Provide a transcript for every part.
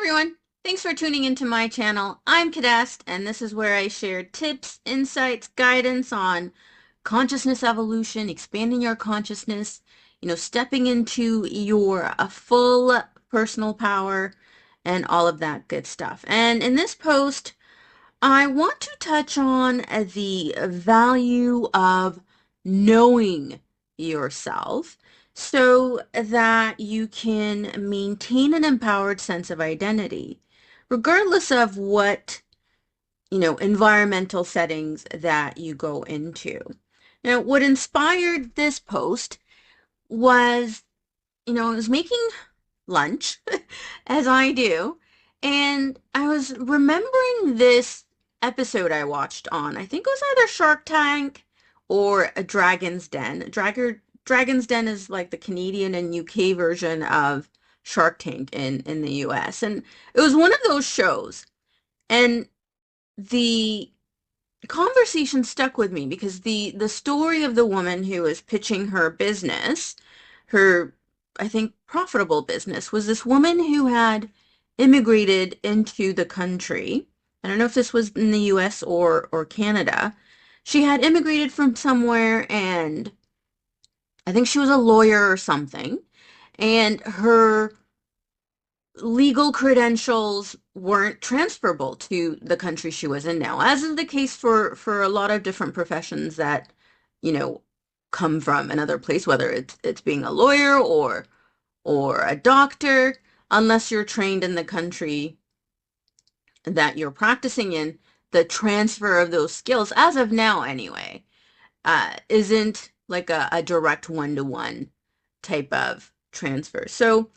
everyone. Thanks for tuning into my channel. I'm Kidest, and this is where I share tips, insights, guidance on consciousness evolution, expanding your consciousness, stepping into your full personal power and all of that good stuff. And in this post, I want to touch on the value of knowing yourself so that you can maintain an empowered sense of identity, regardless of what, environmental settings that you go into. Now, what inspired this post was, I was making lunch, as I do. And I was remembering this episode I watched on, I think it was either Shark Tank or a Dragon's Den. Dragon's Den is like the Canadian and UK version of Shark Tank in the US. And it was one of those shows. And the conversation stuck with me because the story of the woman who was pitching her business, her, I think, profitable business, was this woman who had immigrated into the country. I don't know if this was in the US or Canada. She had immigrated from somewhere, and I think she was a lawyer or something, and her legal credentials weren't transferable to the country she was in now, as is the case for a lot of different professions that, you know, come from another place, whether it's being a lawyer or a doctor, unless you're trained in the country that you're practicing in, the transfer of those skills, as of now anyway, isn't like a direct one-to-one type of transfer. So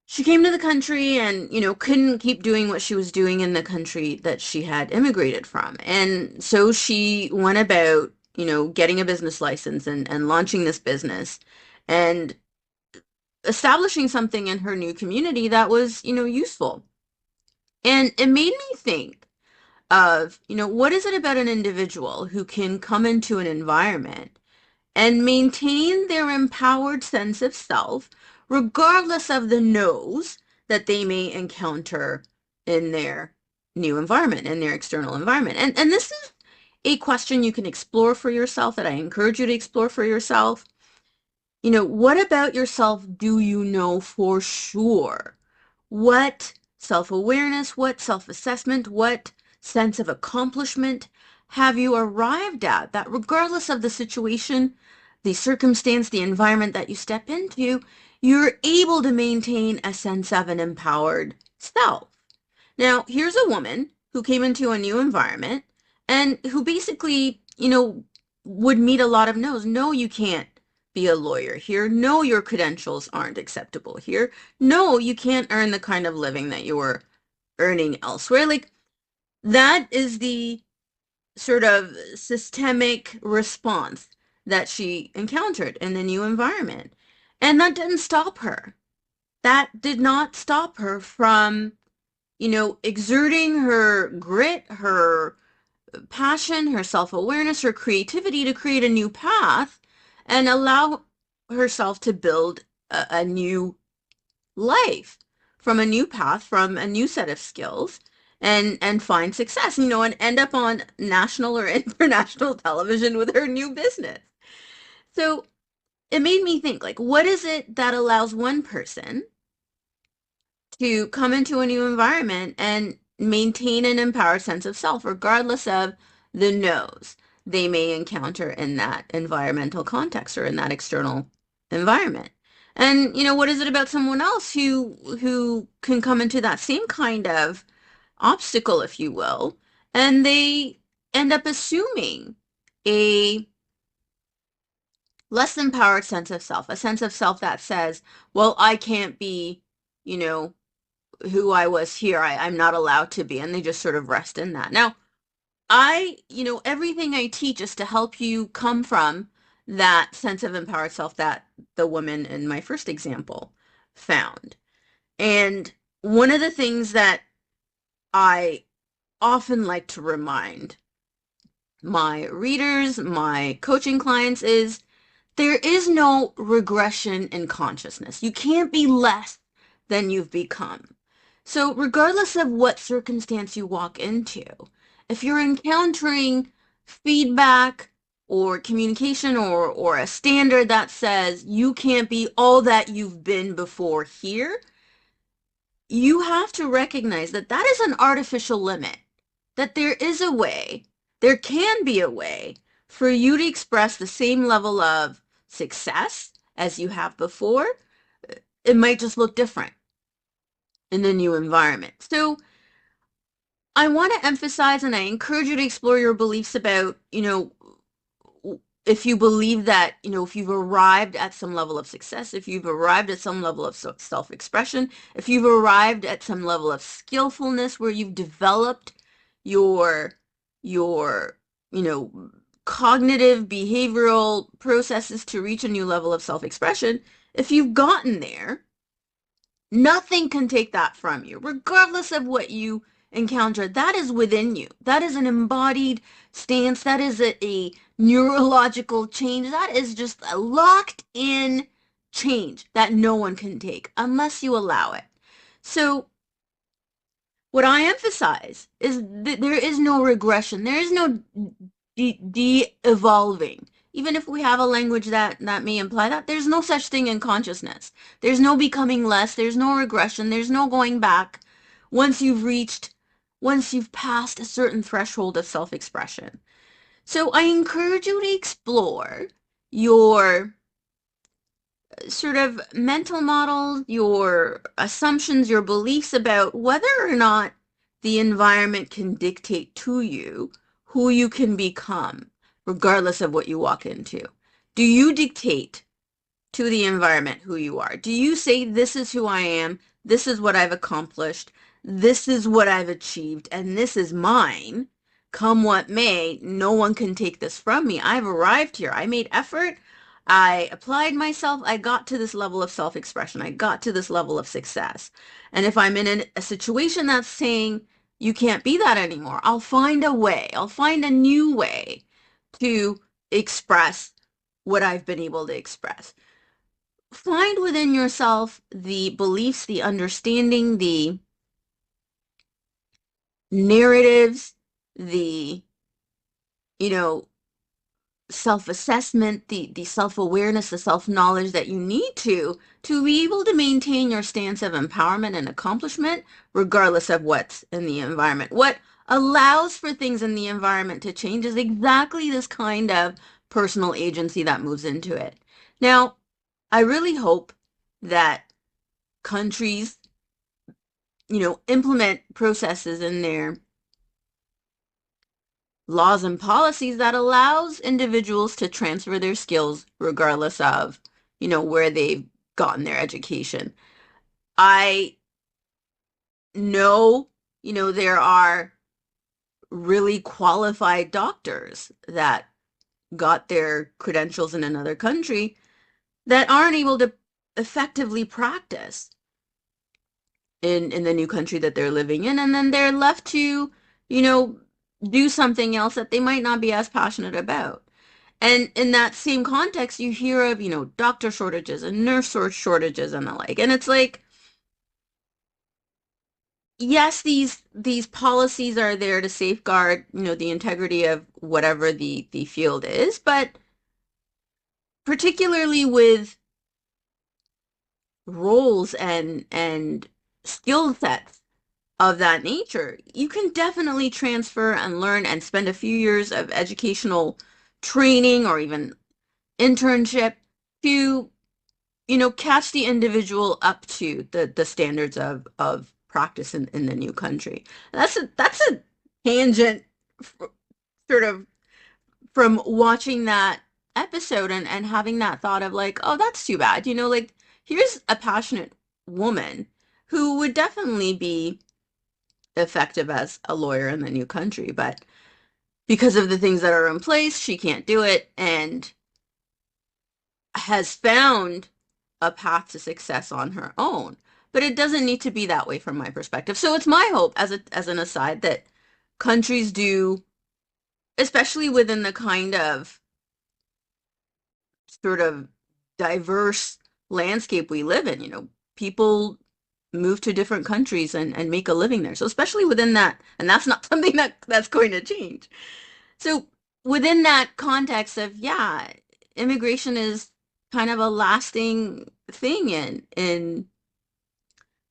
she came to the country and, couldn't keep doing what she was doing in the country that she had immigrated from. And so she went about, getting a business license and launching this business and establishing something in her new community that was, useful. And it made me think of, what is it about an individual who can come into an environment and maintain their empowered sense of self, regardless of the no's that they may encounter in their new environment, in their external environment. And this is a question you can explore for yourself, that I encourage you to explore for yourself. What about yourself do you know for sure? What self-awareness, what self-assessment, what sense of accomplishment have you arrived at that regardless of the situation, the circumstance, the environment that you step into, you're able to maintain a sense of an empowered self? Now, here's a woman who came into a new environment and who basically, would meet a lot of no's. No, you can't be a lawyer here. No, your credentials aren't acceptable here. No, you can't earn the kind of living that you were earning elsewhere. Like, that is the sort of systemic response that she encountered in the new environment. And that didn't stop her. That did not stop her from, exerting her grit, her passion, her self-awareness, her creativity to create a new path and allow herself to build a new life from a new path, from a new set of skills, and find success, and end up on national or international television with her new business. So it made me think, like, what is it that allows one person to come into a new environment and maintain an empowered sense of self, regardless of the no's they may encounter in that environmental context or in that external environment? And, what is it about someone else who can come into that same kind of obstacle, if you will, and they end up assuming a less empowered sense of self, a sense of self that says, well, I can't be, you know, who I was here. I'm not allowed to be. And they just sort of rest in that. Now, everything I teach is to help you come from that sense of empowered self that the woman in my first example found. And one of the things that I often like to remind my readers, my coaching clients, is there is no regression in consciousness. You can't be less than you've become. So regardless of what circumstance you walk into, if you're encountering feedback or communication or a standard that says you can't be all that you've been before here, you have to recognize that that is an artificial limit, that there is a way, there can be a way for you to express the same level of success as you have before. It might just look different in the new environment. So I want to emphasize and I encourage you to explore your beliefs about, if you believe that, if you've arrived at some level of success, if you've arrived at some level of self-expression, if you've arrived at some level of skillfulness where you've developed your, you know, cognitive behavioral processes to reach a new level of self-expression, if you've gotten there, nothing can take that from you, regardless of what you encounter. That is within you. That is an embodied stance. That is a neurological change. That is just a locked in change that no one can take unless you allow it. So what I emphasize is that there is no regression. There is no de-evolving. Even if we have a language that may imply that, there's no such thing in consciousness. There's no becoming less. There's no regression. There's no going back once once you've passed a certain threshold of self-expression. So I encourage you to explore your sort of mental model, your assumptions, your beliefs about whether or not the environment can dictate to you who you can become, regardless of what you walk into. Do you dictate to the environment who you are? Do you say, this is who I am, this is what I've accomplished, this is what I've achieved, and this is mine? Come what may, no one can take this from me. I've arrived here. I made effort. I applied myself. I got to this level of self-expression. I got to this level of success. And if I'm in a situation that's saying you can't be that anymore, I'll find a way. I'll find a new way to express what I've been able to express. Find within yourself the beliefs, the understanding, the narratives, the, you know, self-assessment, the self-awareness, the self-knowledge that you need to be able to maintain your stance of empowerment and accomplishment, regardless of what's in the environment. What allows for things in the environment to change is exactly this kind of personal agency that moves into it. Now, I really hope that countries, implement processes in their laws and policies that allows individuals to transfer their skills regardless of, where they've gotten their education. I know, there are really qualified doctors that got their credentials in another country that aren't able to effectively practice in the new country that they're living in, and then they're left to, you know, do something else that they might not be as passionate about. And in that same context, you hear of, doctor shortages and nurse shortages and the like. And it's like, yes, these policies are there to safeguard, the integrity of whatever the field is, but particularly with roles and skill sets of that nature, you can definitely transfer and learn and spend a few years of educational training or even internship to, catch the individual up to the standards of practice in the new country. That's a tangent sort of from watching that episode and having that thought of like, oh, that's too bad. Like, here's a passionate woman who would definitely be effective as a lawyer in the new country, but because of the things that are in place, she can't do it and has found a path to success on her own. But it doesn't need to be that way from my perspective. So it's my hope, as an aside, that countries do, especially within the kind of sort of diverse landscape we live in, people move to different countries and make a living there. So especially within that, and that's not something that's going to change. So within that context of, yeah, immigration is kind of a lasting thing in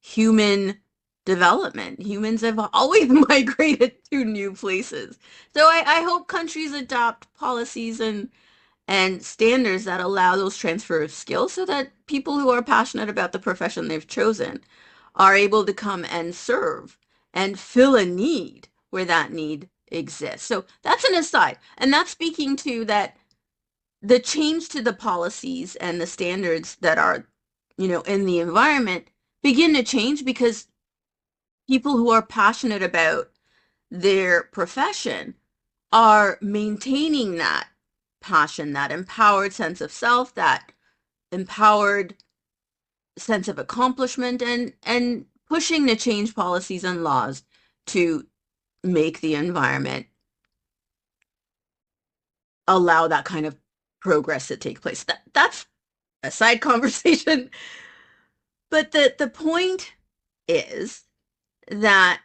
human development. Humans have always migrated to new places. So I hope countries adopt policies and standards that allow those transfer of skills so that people who are passionate about the profession they've chosen are able to come and serve and fill a need where that need exists. So that's an aside. And that's speaking to that the change to the policies and the standards that are, in the environment begin to change because people who are passionate about their profession are maintaining that passion, that empowered sense of self, that empowered sense of accomplishment, and pushing to change policies and laws to make the environment allow that kind of progress to take place. That's a side conversation. But the point is that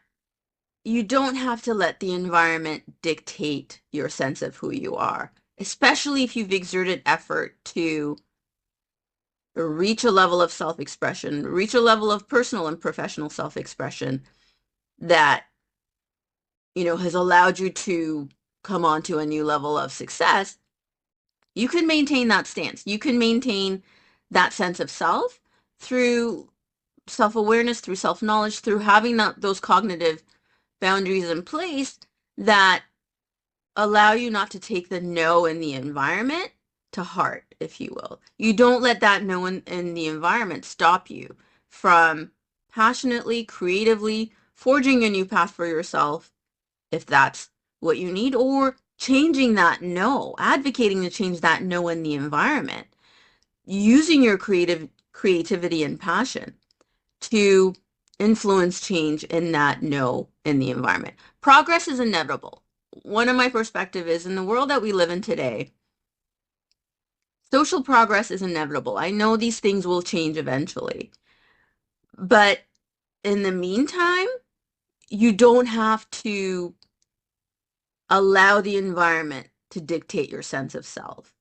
you don't have to let the environment dictate your sense of who you are, especially if you've exerted effort to reach a level of self-expression, reach a level of personal and professional self-expression that, has allowed you to come on to a new level of success. You can maintain that stance. You can maintain that sense of self through self-awareness, through self-knowledge, through having those cognitive boundaries in place that allow you not to take the no in the environment to heart, if you will. You don't let that no in the environment stop you from passionately, creatively forging a new path for yourself, if that's what you need, or changing that no, advocating to change that no in the environment, using your creativity and passion to influence change in that no in the environment. Progress is inevitable. One of my perspective is in the world that we live in today, social progress is inevitable. I know these things will change eventually, but in the meantime, you don't have to allow the environment to dictate your sense of self.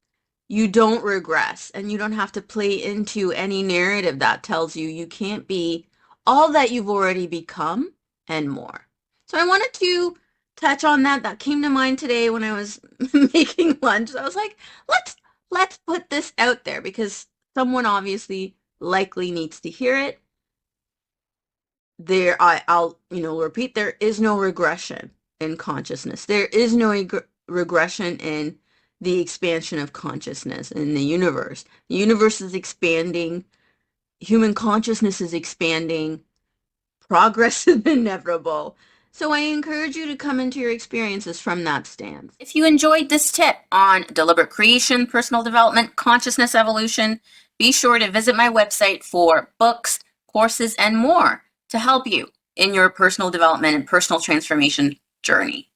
You don't regress, and you don't have to play into any narrative that tells you you can't be all that you've already become and more. So I wanted to touch on that. That came to mind today when I was making lunch. I was like, let's put this out there because someone obviously likely needs to hear it. I'll repeat, there is no regression in consciousness. There is no regression in the expansion of consciousness in the universe. The universe is expanding, human consciousness is expanding, progress is inevitable. So I encourage you to come into your experiences from that stance. If you enjoyed this tip on deliberate creation, personal development, consciousness evolution, be sure to visit my website for books, courses, and more to help you in your personal development and personal transformation journey.